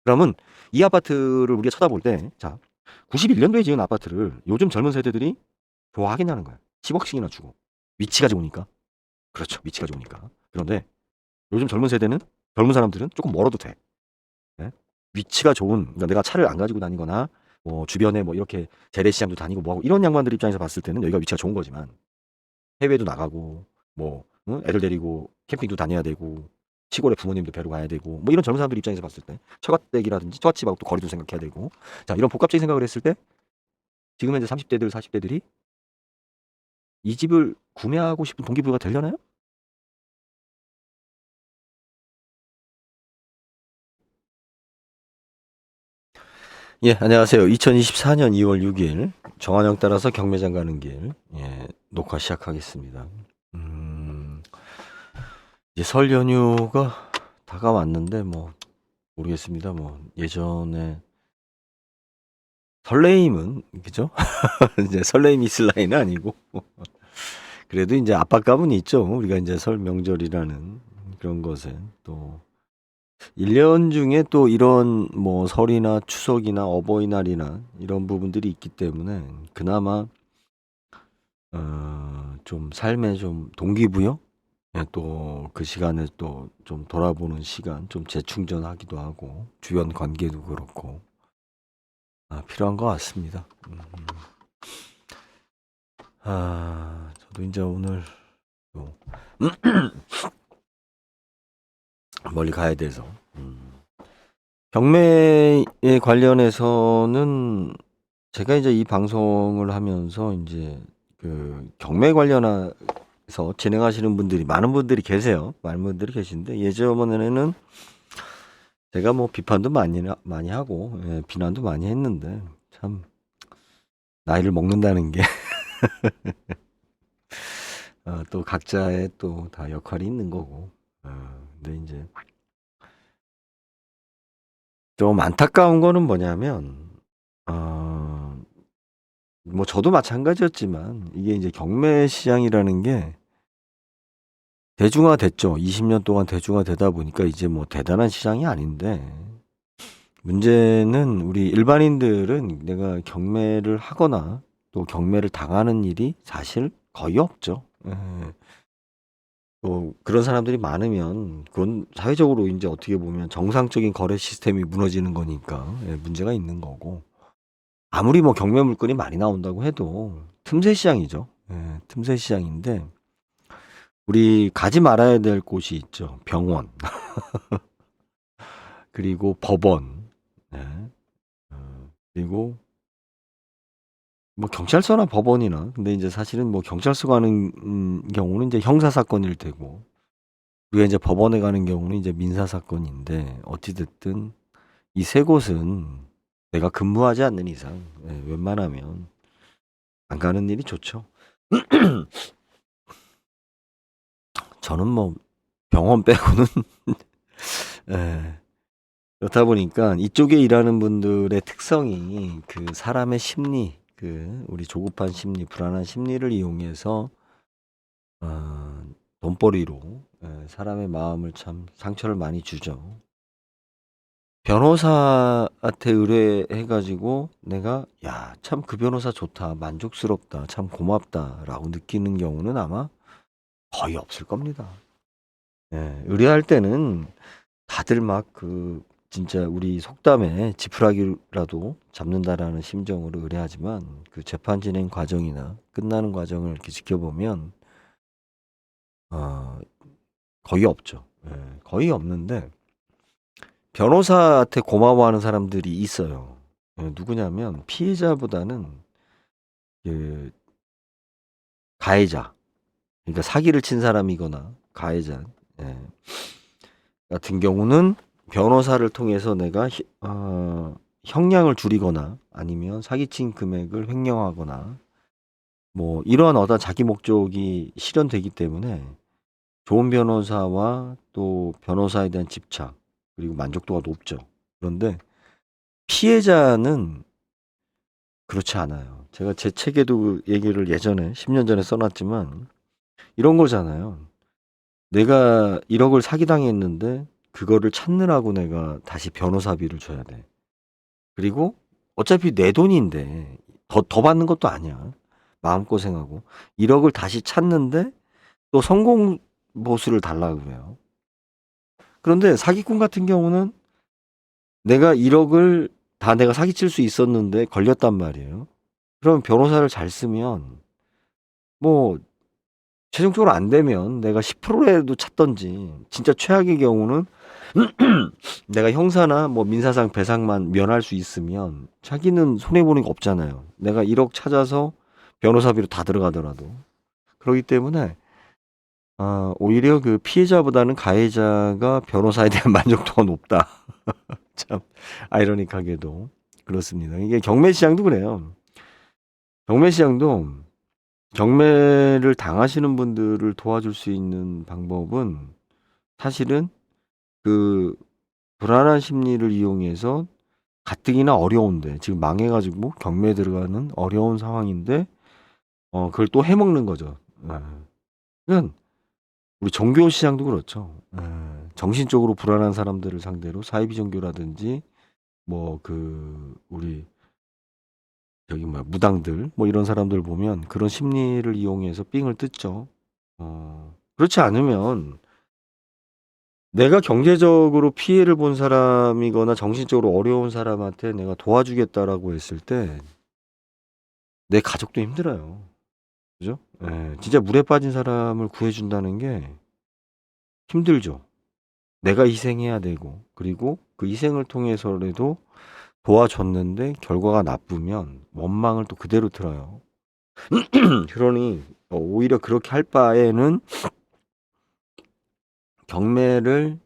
그러면 이 아파트를 우리가 쳐다볼 때, 자, 91년도에 지은 아파트를 요즘 젊은 세대들이 좋아하겠냐는 거야. 10억씩이나 주고. 위치가 좋으니까. 그렇죠. 위치가 좋으니까. 그런데 요즘 젊은 세대는, 젊은 사람들은 조금 멀어도 돼. 네? 위치가 좋은, 그러니까 내가 차를 안 가지고 다니거나, 뭐 주변에 뭐 이렇게 재래시장도 다니고 뭐하고 이런 양반들 입장에서 봤을 때는 여기가 위치가 좋은 거지만, 해외도 나가고, 뭐, 응? 애들 데리고 캠핑도 다녀야 되고, 시골에 부모님도 뵈러 가야 되고, 뭐 이런 젊은 사람들 입장에서 봤을 때, 처갓댁이라든지 처갓집하고 또 거리도 생각해야 되고, 자, 이런 복합적인 생각을 했을 때, 지금 현재 30대들, 40대들이 이 집을 구매하고 싶은 동기부여가 되려나요? 예, 안녕하세요. 2024년 2월 6일 정한영 따라서 경매장 가는 길, 예, 녹화 시작하겠습니다. 음, 이제 설 연휴가 다가왔는데 뭐 모르겠습니다. 뭐 예전에 설레임은 그죠? 이제 설레임이 있을 나이는 아니고 그래도 이제 압박감은 있죠. 우리가 이제 설 명절이라는 그런 것에 또 1년 중에 또 이런 뭐 설이나 추석이나 어버이날이나 이런 부분들이 있기 때문에 그나마 좀 삶에 좀 동기부여? 예, 또 그 시간에 또 좀 돌아보는 시간, 좀 재충전하기도 하고 주변 관계도 그렇고 필요한 것 같습니다. 저도 이제 오늘 또 멀리 가야 돼서 경매에 관련해서는 제가 이제 이 방송을 하면서 이제 그 경매 관련해서 진행하시는 분들이 많은 분들이 계세요. 많은 분들이 계신데 예전에는 제가 뭐 비판도 많이 하고 예, 비난도 많이 했는데 참 나이를 먹는다는 게 또 각자의 또 다 역할이 있는 거고. 근데 이제 좀 안타까운 거는 뭐냐면 어, 뭐 저도 마찬가지였지만 이게 이제 경매 시장이라는 게 대중화됐죠. 20년 동안 대중화되다 보니까 이제 뭐 대단한 시장이 아닌데 문제는 우리 일반인들은 내가 경매를 하거나 또 경매를 당하는 일이 사실 거의 없죠. 예. 또 그런 사람들이 많으면 그건 사회적으로 이제 어떻게 보면 정상적인 거래 시스템이 무너지는 거니까 예, 문제가 있는 거고 아무리 뭐 경매 물건이 많이 나온다고 해도 틈새 시장이죠. 예, 틈새 시장인데 우리 가지 말아야 될 곳이 있죠. 병원 그리고 법원 예. 그리고 뭐 경찰서나 법원이나 근데 이제 사실은 뭐 경찰서 가는 경우는 이제 형사 사건일 테고 우리가 이제 법원에 가는 경우는 이제 민사 사건인데 어찌 됐든 이 세 곳은 내가 근무하지 않는 이상 예, 웬만하면 안 가는 일이 좋죠. 저는 뭐 병원 빼고는 예, 그렇다 보니까 이쪽에 일하는 분들의 특성이 그 사람의 심리, 그 우리 조급한 심리, 불안한 심리를 이용해서 어, 돈벌이로 예, 사람의 마음을 참 상처를 많이 주죠. 변호사한테 의뢰해가지고 내가 야, 참 그 변호사 좋다, 만족스럽다, 참 고맙다라고 느끼는 경우는 아마 거의 없을 겁니다. 예, 의뢰할 때는 다들 막 그 진짜 우리 속담에 지푸라기라도 잡는다라는 심정으로 의뢰하지만 그 재판 진행 과정이나 끝나는 과정을 이렇게 지켜보면 어, 거의 없죠. 예, 거의 없는데 변호사한테 고마워하는 사람들이 있어요. 예, 누구냐면 피해자보다는 그 가해자, 그러니까 사기를 친 사람이거나 가해자 예, 같은 경우는 변호사를 통해서 내가 형량을 줄이거나 아니면 사기친 금액을 횡령하거나 뭐 이러한 어떤 자기 목적이 실현되기 때문에 좋은 변호사와 또 변호사에 대한 집착 그리고 만족도가 높죠. 그런데 피해자는 그렇지 않아요. 제가 제 책에도 그 얘기를 예전에 10년 전에 써놨지만 이런 거잖아요. 내가 1억을 사기당했는데 그거를 찾느라고 내가 다시 변호사비를 줘야 돼. 그리고 어차피 내 돈인데 더 받는 것도 아니야. 마음고생하고 1억을 다시 찾는데 또 성공 보수를 달라고 그래요. 그런데 사기꾼 같은 경우는 내가 1억을 다 내가 사기칠 수 있었는데 걸렸단 말이에요. 그럼 변호사를 잘 쓰면 뭐 최종적으로 안 되면 내가 10%라도 찾던지, 진짜 최악의 경우는 내가 형사나 뭐 민사상 배상만 면할 수 있으면 자기는 손해보는 게 없잖아요. 내가 1억 찾아서 변호사비로 다 들어가더라도. 그렇기 때문에 오히려 그 피해자보다는 가해자가 변호사에 대한 만족도가 높다. 참 아이러니하게도 그렇습니다. 이게 경매 시장도 그래요. 경매 시장도 경매를 당하시는 분들을 도와줄 수 있는 방법은 사실은 그 불안한 심리를 이용해서 가뜩이나 어려운데 지금 망해가지고 경매에 들어가는 어려운 상황인데 그걸 또 해먹는 거죠. 그러니까 우리 종교 시장도 그렇죠. 정신적으로 불안한 사람들을 상대로 사이비 종교라든지 뭐 우리 저기 무당들 뭐 이런 사람들 보면 그런 심리를 이용해서 삥을 뜯죠. 그렇지 않으면 내가 경제적으로 피해를 본 사람이거나 정신적으로 어려운 사람한테 내가 도와주겠다라고 했을 때 내 가족도 힘들어요. 그죠? 예, 진짜 물에 빠진 사람을 구해준다는 게 힘들죠. 내가 희생해야 되고, 그리고 그 희생을 통해서라도 도와줬는데 결과가 나쁘면 원망을 또 그대로 들어요. 그러니 오히려 그렇게 할 바에는 경매를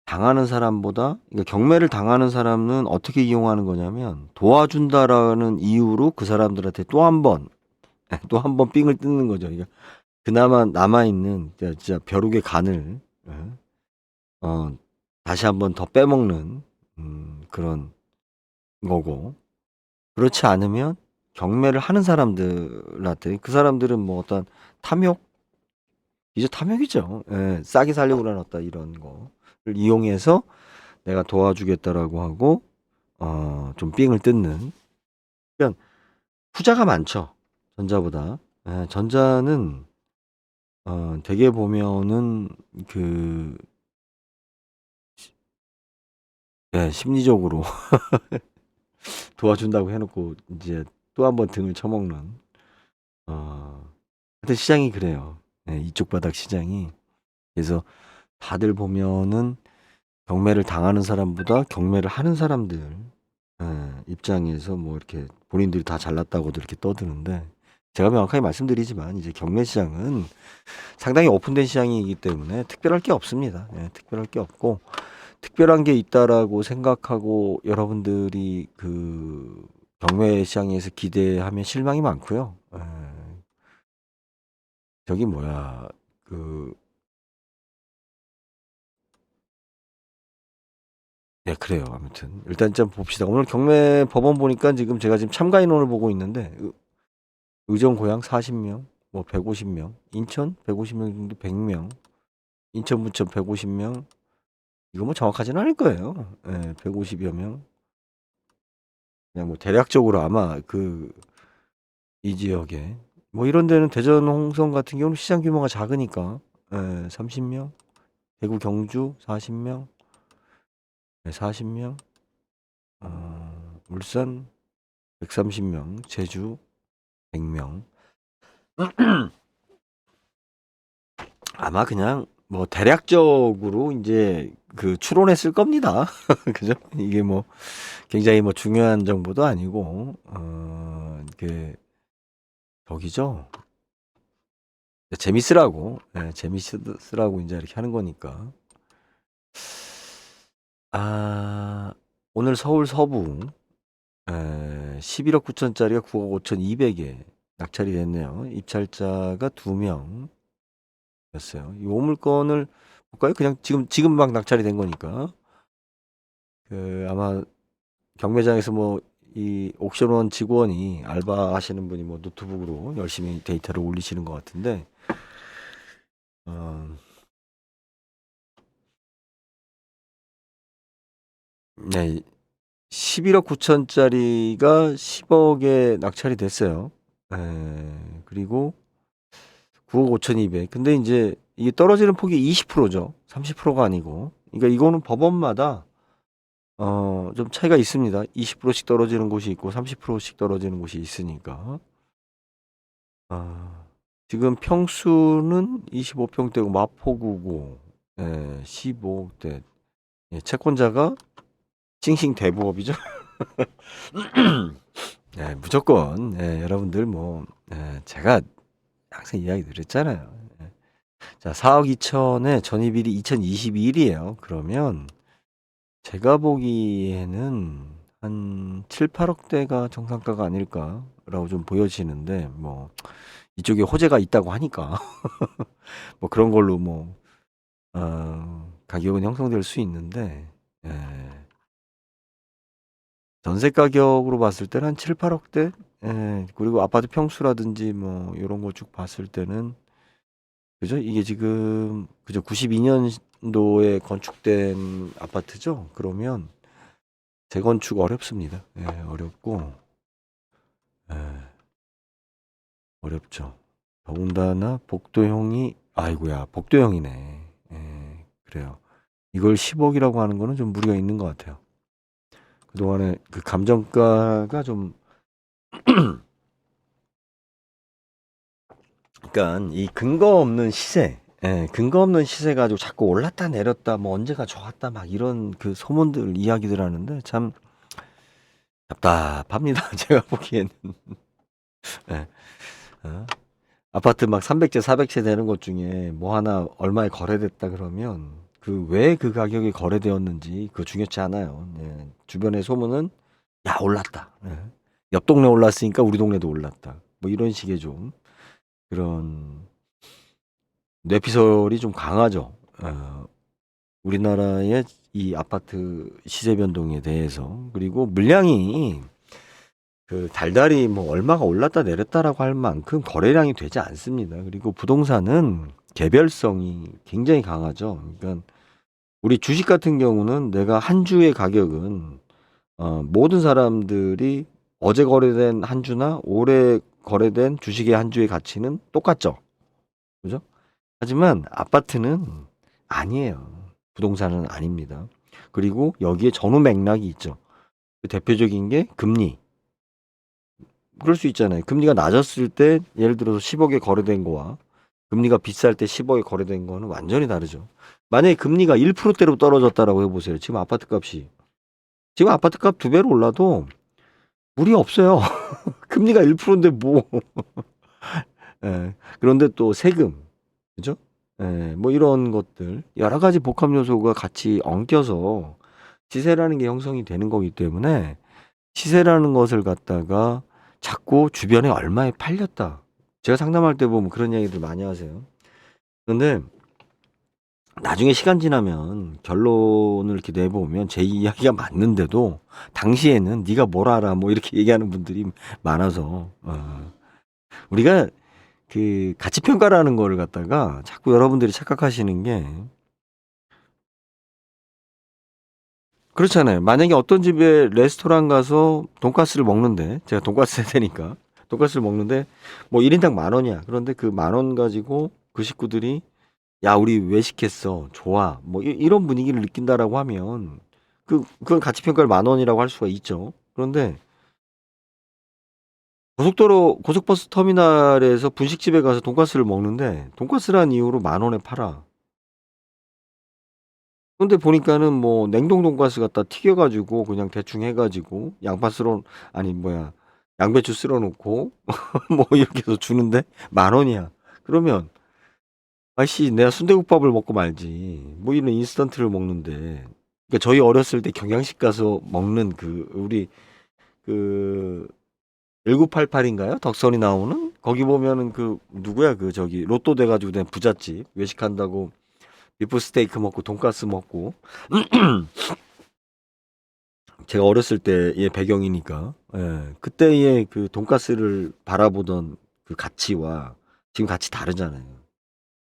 당하는 사람보다, 그러니까 경매를 당하는 사람은 어떻게 이용하는 거냐면 도와준다라는 이유로 그 사람들한테 또 한 번 삥을 뜯는 거죠. 그러니까 그나마 남아있는 진짜 벼룩의 간을 다시 한 번 더 빼먹는 그런 거고, 그렇지 않으면 경매를 하는 사람들한테, 그 사람들은 뭐 어떤 탐욕, 이제 탐욕이죠. 예, 싸게 살려고 그러놨다 이런 거를 이용해서 내가 도와주겠다라고 하고 좀 삥을 뜯는. 그러니까 후자가 많죠. 전자보다. 예, 전자는 되게 보면은 심리적으로 도와준다고 해놓고 이제 또 한 번 등을 쳐먹는. 하여튼 시장이 그래요. 예, 이쪽 바닥 시장이. 그래서 다들 보면은 경매를 당하는 사람보다 경매를 하는 사람들 입장에서 뭐 이렇게 본인들이 다 잘났다고도 이렇게 떠드는데, 제가 명확하게 말씀드리지만 이제 경매 시장은 상당히 오픈된 시장이기 때문에 특별할 게 없습니다. 예, 특별할 게 없고, 특별한 게 있다라고 생각하고 여러분들이 그 경매 시장에서 기대하면 실망이 많고요. 저기 뭐야 네, 그래요. 아무튼 일단 좀 봅시다. 오늘 경매 법원 보니까 지금 제가 지금 참가 인원을 보고 있는데 의정 고양 40명, 뭐 150명, 인천 150명 정도 100명, 인천 부천 150명. 이거 뭐 정확하지는 않을 거예요. 예, 150여 명. 그냥 뭐 대략적으로 아마 이 지역에 뭐 이런 데는 대전 홍성 같은 경우는 시장 규모가 작으니까 30명, 대구 경주 40명, 40명, 울산 130명, 제주 100명. 아마 그냥 뭐 대략적으로 이제 추론했을 겁니다. 그죠? 이게 뭐 굉장히 뭐 중요한 정보도 아니고 저기죠. 재밌으라고 재밌으라고 이제 이렇게 하는 거니까. 오늘 서울 서부 11억 9천짜리가 9억 5천2백에 낙찰이 됐네요. 입찰자가 2명 였어요. 이 오물건을 볼까요? 그냥 지금 막 낙찰이 된 거니까. 아마 경매장에서 뭐 이 옥션원 직원이 알바 하시는 분이 뭐 노트북으로 열심히 데이터를 올리시는 것 같은데 네. 11억 9천짜리가 10억에 낙찰이 됐어요. 그리고 9억 5,200. 근데 이제 이게 떨어지는 폭이 20%죠. 30%가 아니고. 그러니까 이거는 법원마다 좀 차이가 있습니다. 20%씩 떨어지는 곳이 있고 30%씩 떨어지는 곳이 있으니까. 지금 평수는 25평대고 마포구고 15억대. 예, 채권자가 싱싱 대부업이죠. 예, 무조건 여러분들 뭐 제가 항상 이야기 드렸잖아요. 자, 4억 2천에 전입일이 2022일이에요. 그러면 제가 보기에는 한 7, 8억대가 정상가가 아닐까라고 좀 보여지는데 뭐 이쪽에 호재가 있다고 하니까 뭐 그런 걸로 뭐 가격은 형성될 수 있는데 전세 가격으로 봤을 때는 한 7, 8억대? 그리고 아파트 평수라든지 뭐 이런 거 쭉 봤을 때는 그죠? 이게 지금 그죠? 92년도에 건축된 아파트죠? 그러면 재건축 어렵습니다. 어렵고 어렵죠. 더군다나 복도형이 아이고야 복도형이네. 그래요. 이걸 10억이라고 하는 거는 좀 무리가 있는 것 같아요. 그동안에 그 감정가가 좀 그러니까 이 근거 없는 시세, 근거 없는 시세 가지고 자꾸 올랐다 내렸다 뭐 언제가 좋았다 막 이런 그 소문들 이야기들 하는데 참 답답합니다. 제가 보기에는. 예. 어? 아파트 막 300채, 400채 되는 것 중에 뭐 하나 얼마에 거래됐다 그러면 그 왜 그 가격이 거래되었는지 그거 중요치 않아요. 주변의 소문은 야 올랐다. 옆 동네 올랐으니까 우리 동네도 올랐다. 뭐 이런 식의 좀 그런 뇌피설이 좀 강하죠. 우리나라의 이 아파트 시세 변동에 대해서. 그리고 물량이 그 달달이 뭐 얼마가 올랐다 내렸다라고 할 만큼 거래량이 되지 않습니다. 그리고 부동산은 개별성이 굉장히 강하죠. 그러니까 우리 주식 같은 경우는 내가 한 주의 가격은 모든 사람들이 어제 거래된 한 주나 올해 거래된 주식의 한 주의 가치는 똑같죠. 그죠? 하지만 아파트는 아니에요. 부동산은 아닙니다. 그리고 여기에 전후 맥락이 있죠. 그 대표적인 게 금리. 그럴 수 있잖아요. 금리가 낮았을 때 예를 들어서 10억에 거래된 거와 금리가 비쌀 때 10억에 거래된 거는 완전히 다르죠. 만약에 금리가 1%대로 떨어졌다라고 해보세요. 지금 아파트 값이. 지금 아파트 값 2배로 올라도 무리 없어요. 금리가 1%인데 뭐. 그런데 또 세금. 그죠? 뭐 이런 것들. 여러 가지 복합 요소가 같이 엉겨서 시세라는 게 형성이 되는 거기 때문에 시세라는 것을 갖다가 자꾸 주변에 얼마에 팔렸다. 제가 상담할 때 보면 그런 이야기들 많이 하세요. 그런데 나중에 시간 지나면 결론을 이렇게 내보면 제 이야기가 맞는데도 당시에는 네가 뭘 알아 뭐 이렇게 얘기하는 분들이 많아서 우리가 그 가치 평가라는 거를 갖다가 자꾸 여러분들이 착각하시는 게 그렇잖아요. 만약에 어떤 집에 레스토랑 가서 돈가스를 먹는데 제가 돈가스 세대니까 돈가스를 먹는데 뭐 1인당 10,000원이야. 그런데 그 10,000원 가지고 그 식구들이 야 우리 외식했어 좋아 뭐 이런 분위기를 느낀다라고 하면 그건 가치 평가를 10,000원이라고 할 수가 있죠. 그런데 고속도로 고속버스 터미널에서 분식집에 가서 돈가스를 먹는데 돈가스라는 이유로 10,000원에 팔아. 근데 보니까는 뭐 냉동 돈가스 갖다 튀겨 가지고 그냥 대충 해 가지고 양파 쓸어 아니 뭐야 양배추 쓸어 놓고 뭐 이렇게 해서 주는데 10,000원이야. 그러면 아이씨 내가 순대국밥을 먹고 말지 뭐 이런 인스턴트를 먹는데 그러니까 저희 어렸을 때 경양식 가서 먹는 그 우리 그 1988인가요? 덕선이 나오는 거기 보면은 그 누구야 그 저기 로또 돼 가지고 된 부잣집 외식한다고 비프 스테이크 먹고 돈가스 먹고 제가 어렸을 때의 배경이니까 그때의 그 돈가스를 바라보던 그 가치와 지금 가치 다르잖아요.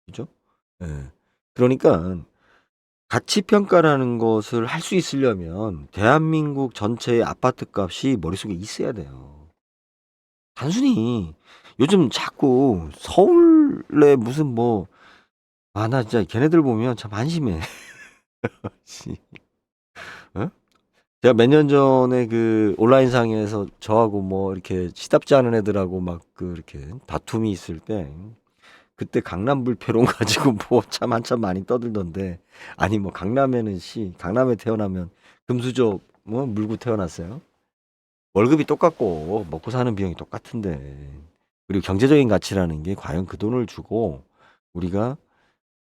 그죠? 예. 그러니까 가치 평가라는 것을 할 수 있으려면 대한민국 전체의 아파트 값이 머릿속에 있어야 돼요. 단순히 요즘 자꾸 서울에 무슨 뭐 나 진짜 걔네들 보면 참 한심해. 씨. 어? 제가 몇 년 전에 그 온라인상에서 저하고 뭐 이렇게 시답지 않은 애들하고 막 그 이렇게 다툼이 있을 때 그때 강남 불패론 가지고 뭐 참 한참 많이 떠들던데, 아니 뭐 강남에 태어나면 금수저 뭐 물고 태어났어요? 월급이 똑같고 먹고 사는 비용이 똑같은데, 그리고 경제적인 가치라는 게 과연 그 돈을 주고 우리가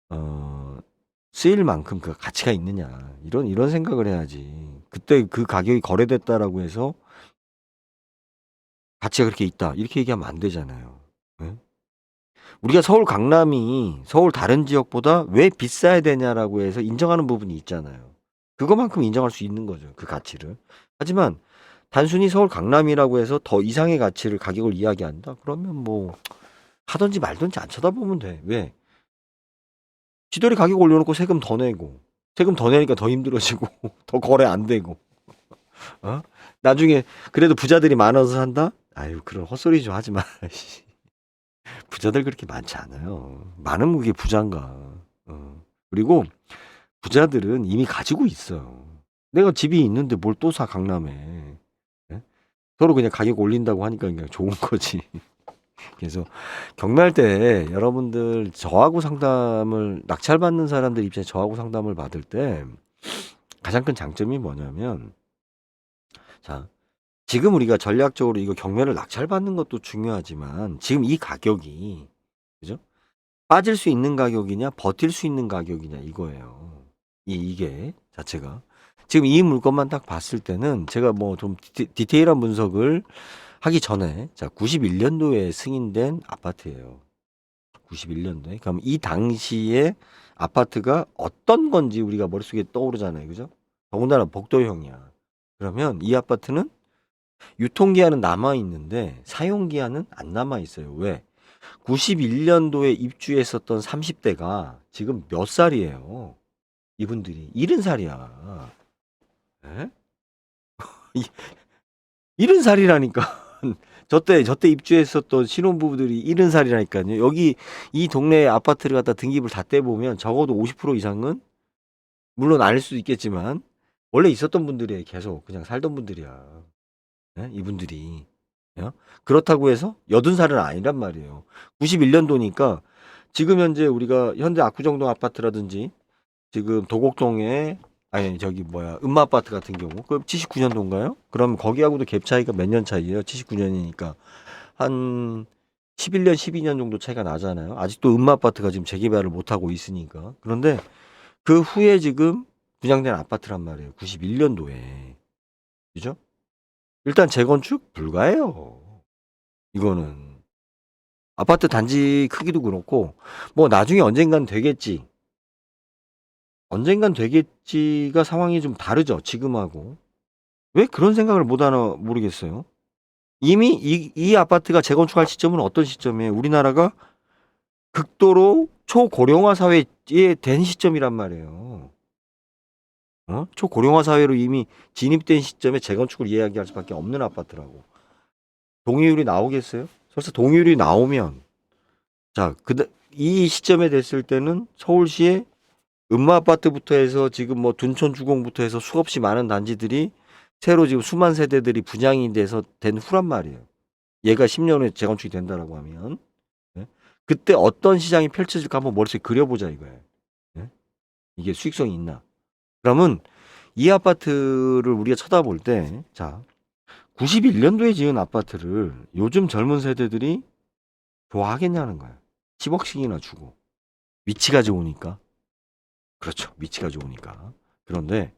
어 쓰일 만큼 그 가치가 있느냐, 이런 생각을 해야지. 그때 그 가격이 거래됐다라고 해서 가치가 그렇게 있다 이렇게 얘기하면 안 되잖아요. 예? 우리가 서울 강남이 서울 다른 지역보다 왜 비싸야 되냐라고 해서 인정하는 부분이 있잖아요. 그거만큼 인정할 수 있는 거죠, 그 가치를. 하지만 단순히 서울 강남이라고 해서 더 이상의 가치를 가격을 이야기한다? 그러면 뭐 하든지 말든지 안 쳐다보면 돼. 왜? 지들이 가격 올려놓고 세금 더 내고, 세금 더 내니까 더 힘들어지고 더 거래 안 되고, 어? 나중에 그래도 부자들이 많아서 산다? 아유, 그런 헛소리 좀 하지 마. 부자들 그렇게 많지 않아요. 많으면 그게 부자인가. 그리고 부자들은 이미 가지고 있어요. 내가 집이 있는데 뭘 또 사, 강남에. 예? 서로 그냥 가격 올린다고 하니까 그냥 좋은 거지. 그래서 경매할 때 여러분들 낙찰받는 사람들 입장에 저하고 상담을 받을 때 가장 큰 장점이 뭐냐면, 자, 지금 우리가 전략적으로 이거 경매를 낙찰받는 것도 중요하지만 지금 이 가격이, 그죠? 빠질 수 있는 가격이냐 버틸 수 있는 가격이냐 이거예요. 이게 자체가 지금 이 물건만 딱 봤을 때는 제가 뭐 좀 디테일한 분석을 하기 전에, 자, 91년도에 승인된 아파트예요. 91년도에. 그럼 이 당시에 아파트가 어떤 건지 우리가 머릿속에 떠오르잖아요. 그죠? 더군다나 복도형이야. 그러면 이 아파트는 유통기한은 남아 있는데 사용기한은 안 남아 있어요. 왜? 91년도에 입주했었던 30대가 지금 몇 살이에요? 이분들이 70살이야. 예? 70살이라니까. 저때 입주했었던 신혼부부들이 70살이라니까요. 여기 이 동네 아파트를 갖다 등기부를 다 떼보면 적어도 50% 이상은, 물론 아닐 수도 있겠지만 원래 있었던 분들이에요. 계속 그냥 살던 분들이야. 예? 이분들이. 어? 그렇다고 해서 80살은 아니란 말이에요. 91년도니까 지금 현재 우리가 현대 압구정동 아파트라든지 지금 도곡동에, 아니 저기 뭐야 음마 아파트 같은 경우 그 79년도인가요? 그럼 거기하고도 갭 차이가 몇 년 차이예요? 79년이니까 한 11년, 12년 정도 차이가 나잖아요. 아직도 음마 아파트가 지금 재개발을 못 하고 있으니까. 그런데 그 후에 지금 분양된 아파트란 말이에요. 91년도에. 그죠? 일단 재건축 불가해요. 이거는 아파트 단지 크기도 그렇고 뭐 나중에 언젠간 되겠지가 상황이 좀 다르죠, 지금하고. 왜 그런 생각을 못 하나 모르겠어요. 이미 이 아파트가 재건축할 시점은 어떤 시점이에요? 우리나라가 극도로 초고령화 사회에 된 시점이란 말이에요. 초고령화 사회로 이미 진입된 시점에 재건축을 이야기할 수밖에 없는 아파트라고. 동의율이 나오겠어요? 설사 동의율이 나오면, 자, 이 시점에 됐을 때는 서울시에 음마 아파트부터 해서 지금 뭐 둔촌 주공부터 해서 수없이 많은 단지들이 새로 지금 수만 세대들이 분양이 돼서 된 후란 말이에요. 얘가 10년 후에 재건축이 된다라고 하면. 예? 그때 어떤 시장이 펼쳐질까 한번 머릿속에 그려보자 이거예요. 예? 이게 수익성이 있나? 그러면 이 아파트를 우리가 쳐다볼 때, 자, 91년도에 지은 아파트를 요즘 젊은 세대들이 좋아하겠냐는 거야. 10억씩이나 주고. 위치가 좋으니까. 그렇죠. 위치가 좋으니까. 그런데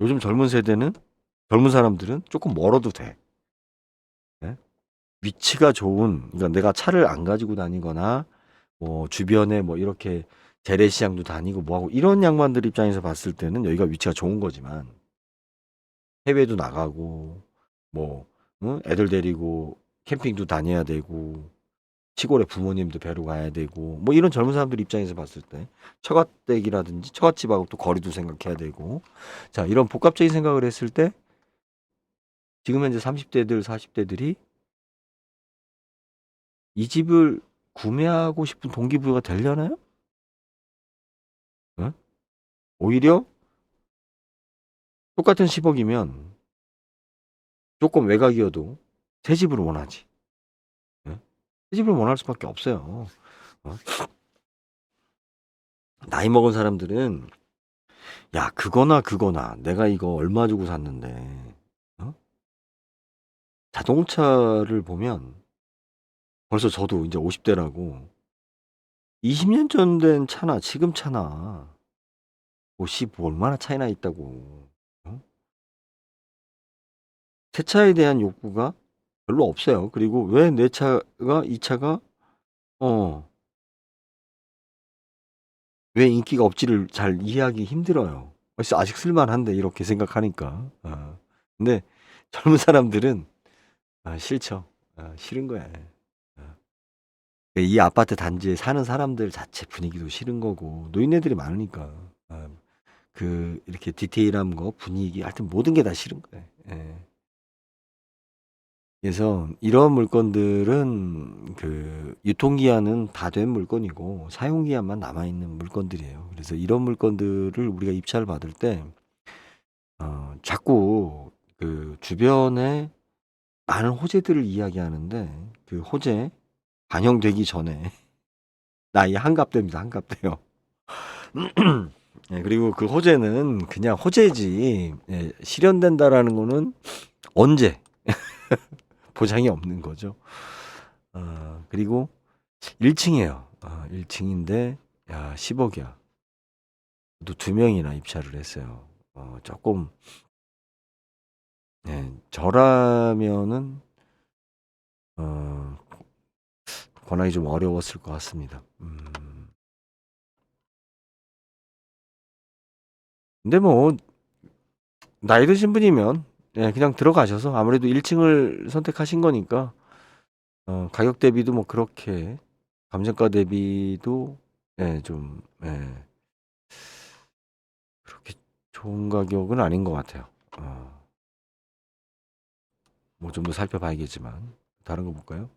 요즘 젊은 사람들은 조금 멀어도 돼. 예? 위치가 좋은, 그러니까 내가 차를 안 가지고 다니거나 뭐 주변에 뭐 이렇게 재래시장도 다니고 뭐하고 이런 양반들 입장에서 봤을 때는 여기가 위치가 좋은 거지만, 해외도 나가고 뭐 애들 데리고 캠핑도 다녀야 되고 시골에 부모님도 뵈러 가야 되고 뭐 이런 젊은 사람들 입장에서 봤을 때 처가댁이라든지 처갓집하고 또 거리도 생각해야 되고 자 이런 복합적인 생각을 했을 때 지금 현재 30대들 40대들이 이 집을 구매하고 싶은 동기부여가 되려나요? 어? 오히려 똑같은 10억이면 조금 외곽이어도 새 집을 원하지. 예? 새 집을 원할 수밖에 없어요. 어? 나이 먹은 사람들은 야 그거나 내가 이거 얼마 주고 샀는데 어? 자동차를 보면 벌써 저도 이제 50대라고 20년 전 된 차나 지금 차나 뭐 얼마나 차이나 있다고. 어? 새 차에 대한 욕구가 별로 없어요. 그리고 왜 내 차가 이 차가 어 왜 인기가 없지를 잘 이해하기 힘들어요. 아직 쓸만한데 이렇게 생각하니까. 근데 젊은 사람들은 싫죠. 싫은 거야. 어. 이 아파트 단지에 사는 사람들 자체 분위기도 싫은 거고 노인네들이 많으니까 이렇게 디테일한 거 분위기 하여튼 모든 게 다 싫은 거예요. 예. 그래서 이런 물건들은 유통기한은 다 된 물건이고 사용기한만 남아있는 물건들이에요. 그래서 이런 물건들을 우리가 입찰을 받을 때 자꾸 주변에 많은 호재들을 이야기하는데 그 호재 반영되기 전에 나이 한갑됩니다. 한갑돼요. 예, 그리고 그 호재는 그냥 호재지 예, 실현된다라는 거는 언제 보장이 없는 거죠. 그리고 1층이에요. 1층인데 야 10억이야. 또 2명이나 입찰을 했어요. 조금 예, 저라면은 어, 권하기 좀 어려웠을 것 같습니다. 근데 뭐 나이 드신 분이면 예, 그냥 들어가셔서 아무래도 1층을 선택하신 거니까 가격 대비도 뭐 그렇게 감정가 대비도 예, 좀 예, 그렇게 좋은 가격은 아닌 것 같아요. 뭐 좀 더 살펴봐야겠지만 다른 거 볼까요?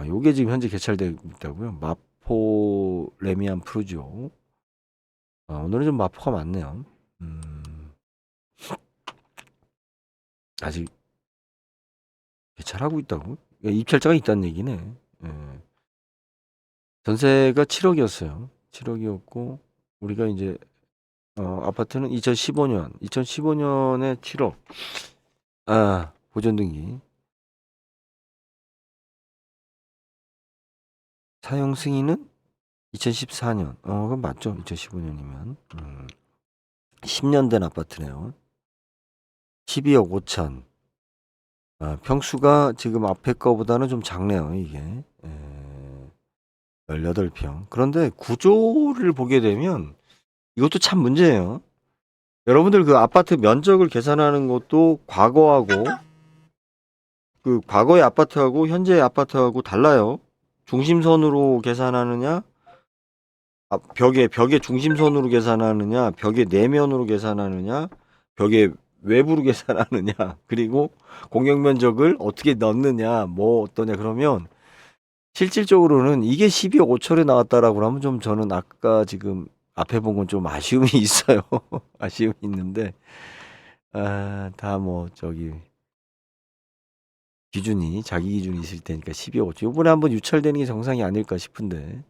요게 지금 현재 개찰되고 있다고요. 마포 레미안 프루지오. 오늘은 좀 마포가 많네요. 아직 개찰하고 있다고? 입찰자가 있다는 얘기네. 예. 전세가 7억이었어요. 7억이었고 우리가 이제 아파트는 2015년에 7억. 보전 등기. 사용 승인은 2014년. 그럼 맞죠? 2015년이면. 10년 된 아파트네요. 12억 5천. 평수가 지금 앞에 거보다는 좀 작네요, 이게. 18평. 그런데 구조를 보게 되면 이것도 참 문제예요. 여러분들 그 아파트 면적을 계산하는 것도 과거의 아파트하고 현재의 아파트하고 달라요. 중심선으로 계산하느냐, 벽의 중심선으로 계산하느냐, 벽의 내면으로 계산하느냐, 벽의 외부로 계산하느냐, 그리고 공용 면적을 어떻게 넣느냐, 뭐 어떠냐 그러면 실질적으로는 이게 12억 5천에 나왔다라고 하면 좀 저는 아까 지금 앞에 본 건 좀 아쉬움이 있어요. 아쉬움이 있는데 다 뭐 저기 자기 기준이 있을 테니까 12억 5천. 요번에 한번 유찰되는 게 정상이 아닐까 싶은데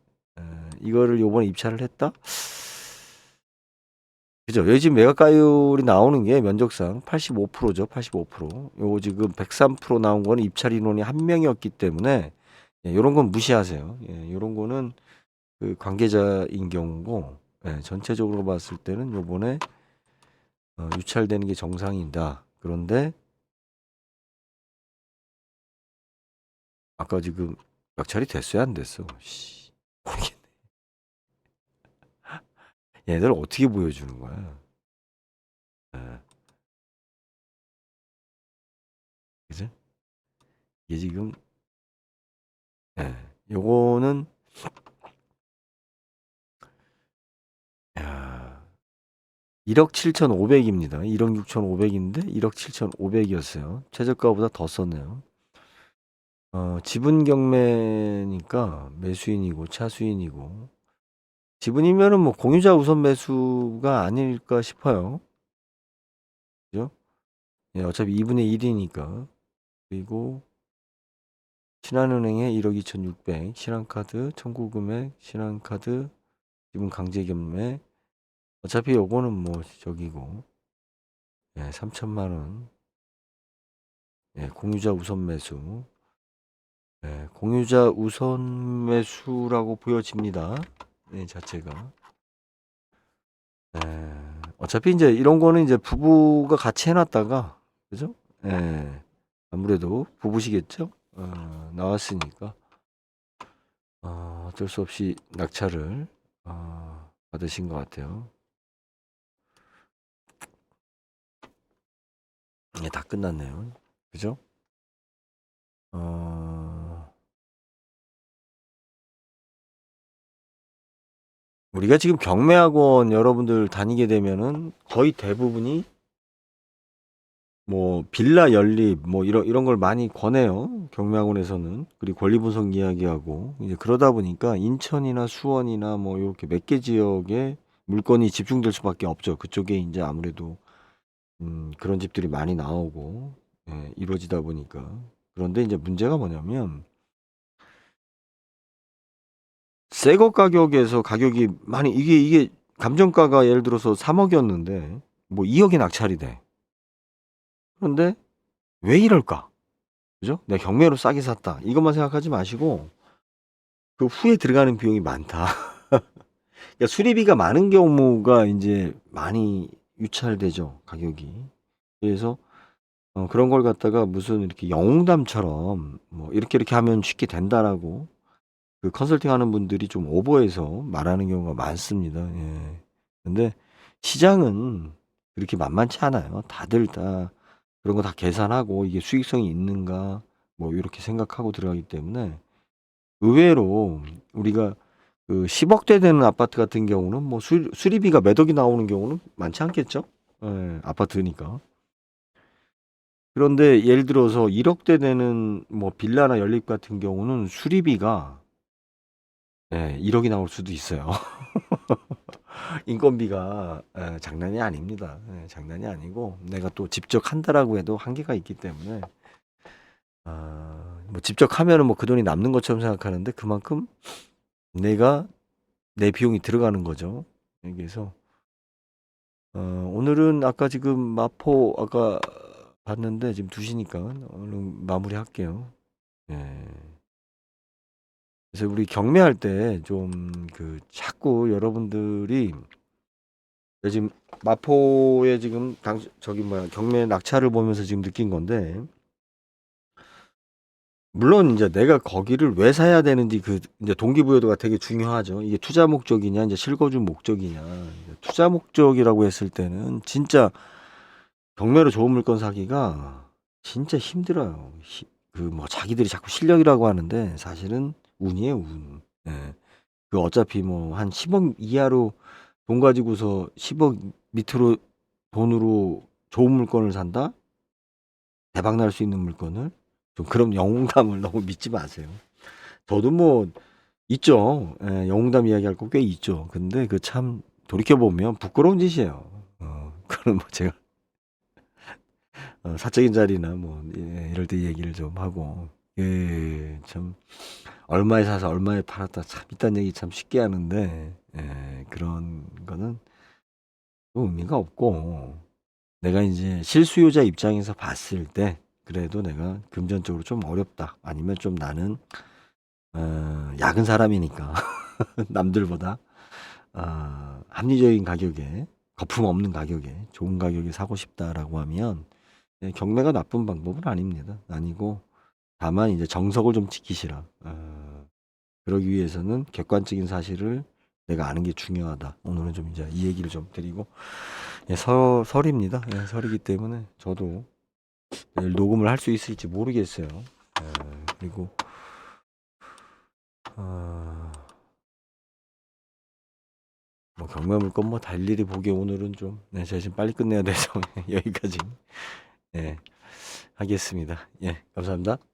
이거를 요번에 입찰을 했다? 그죠? 여기 지금 매각가율이 나오는 게 면적상 85%죠. 85%. 요거 지금 103% 나온 거는 입찰 인원이 한 명이었기 때문에 요런 건 무시하세요. 요런 거는 그 관계자인 경우고 전체적으로 봤을 때는 요번에 유찰되는 게 정상이다. 그런데 아까 지금 낙찰이 됐어요, 안 됐어? 모르겠네. 얘들 어떻게 보여주는 거야? 예, 그죠? 이게 지금 요거는 야, 1억 7,500입니다. 1억 6,500인데 1억 7,500이었어요. 최저가보다 더 썼네요. 지분 경매니까 매수인이고 차수인이고 지분이면은 뭐 공유자 우선 매수가 아닐까 싶어요. 그죠? 예, 어차피 2분의 1이니까. 그리고 신한은행에 1억 2,600, 신한카드 청구금액, 신한카드 지분 강제 경매. 어차피 요거는 뭐 저기고, 예, 3천만 원. 예, 공유자 우선 매수. 예, 공유자 우선 매수라고 보여집니다. 예, 자체가. 예, 어차피 이제 이런 거는 이제 부부가 같이 해놨다가, 그죠? 예, 아무래도 부부시겠죠? 나왔으니까. 어쩔 수 없이 낙찰을 받으신 것 같아요. 예, 다 끝났네요. 그죠? 우리가 지금 경매학원 여러분들 다니게 되면은 거의 대부분이 뭐 빌라 연립 뭐 이런 걸 많이 권해요. 경매학원에서는. 그리고 권리 분석 이야기하고 이제 그러다 보니까 인천이나 수원이나 뭐 이렇게 몇 개 지역에 물건이 집중될 수밖에 없죠. 그쪽에 이제 아무래도 그런 집들이 많이 나오고 예, 이루어지다 보니까. 그런데 이제 문제가 뭐냐면 새거 가격에서 가격이 많이 이게 감정가가 예를 들어서 3억이었는데 뭐 2억이 낙찰이 돼. 그런데 왜 이럴까? 그죠? 내가 경매로 싸게 샀다. 이것만 생각하지 마시고 그 후에 들어가는 비용이 많다. 그러니까 수리비가 많은 경우가 이제 많이 유찰되죠, 가격이. 그래서 그런 걸 갖다가 무슨 이렇게 영웅담처럼 뭐 이렇게 하면 쉽게 된다라고 그 컨설팅 하는 분들이 좀 오버해서 말하는 경우가 많습니다. 예. 근데 시장은 그렇게 만만치 않아요. 다들 다 그런 거 다 계산하고 이게 수익성이 있는가 뭐 이렇게 생각하고 들어가기 때문에 의외로 우리가 그 10억대 되는 아파트 같은 경우는 뭐 수리비가 몇 억이 나오는 경우는 많지 않겠죠? 예, 아파트니까. 그런데 예를 들어서 1억대 되는 뭐 빌라나 연립 같은 경우는 수리비가 예, 1억이 나올 수도 있어요. 인건비가 장난이 아닙니다. 예, 장난이 아니고 내가 또 직접 한다라고 해도 한계가 있기 때문에 뭐 직접 하면은 뭐 그 돈이 남는 것처럼 생각하는데 그만큼 내가 내 비용이 들어가는 거죠. 그래서 오늘은 아까 지금 마포 아까 봤는데 지금 2시니까 얼른 마무리할게요. 예. 그래서 우리 경매할 때 좀 그 자꾸 여러분들이 지금 마포에 지금 저기 뭐야 경매 낙찰을 보면서 지금 느낀 건데 물론 이제 내가 거기를 왜 사야 되는지 그 이제 동기부여도가 되게 중요하죠. 이게 투자 목적이냐 이제 실거주 목적이냐. 투자 목적이라고 했을 때는 진짜 경매로 좋은 물건 사기가 진짜 힘들어요. 그 뭐 자기들이 자꾸 실력이라고 하는데 사실은 운이에요, 운. 예. 그 어차피 뭐 한 10억 이하로 돈 가지고서 10억 밑으로 돈으로 좋은 물건을 산다? 대박 날 수 있는 물건을? 좀 그런 영웅담을 너무 믿지 마세요. 저도 뭐 있죠. 예, 영웅담 이야기할 거 꽤 있죠. 근데 그 참 돌이켜보면 부끄러운 짓이에요. 그런 뭐 제가 사적인 자리나 뭐 예, 이럴 때 얘기를 좀 하고 예, 참 얼마에 사서 얼마에 팔았다 참 이딴 얘기 참 쉽게 하는데 예, 그런 거는 또 의미가 없고 내가 이제 실수요자 입장에서 봤을 때 그래도 내가 금전적으로 좀 어렵다 아니면 좀 나는 야근 사람이니까 남들보다 합리적인 가격에 거품 없는 가격에 좋은 가격에 사고 싶다라고 하면 예, 경매가 나쁜 방법은 아닙니다. 아니고 다만 이제 정석을 좀 지키시라. 그러기 위해서는 객관적인 사실을 내가 아는 게 중요하다. 오늘은 좀 이제 이 얘기를 좀 드리고 예, 설입니다. 예, 설이기 때문에 저도 내일 녹음을 할 수 있을지 모르겠어요. 그리고 뭐 경매 물건 뭐 다 일일이 보기 오늘은 좀 제가 지금 빨리 끝내야 돼서 여기까지 하겠습니다. 예, 감사합니다.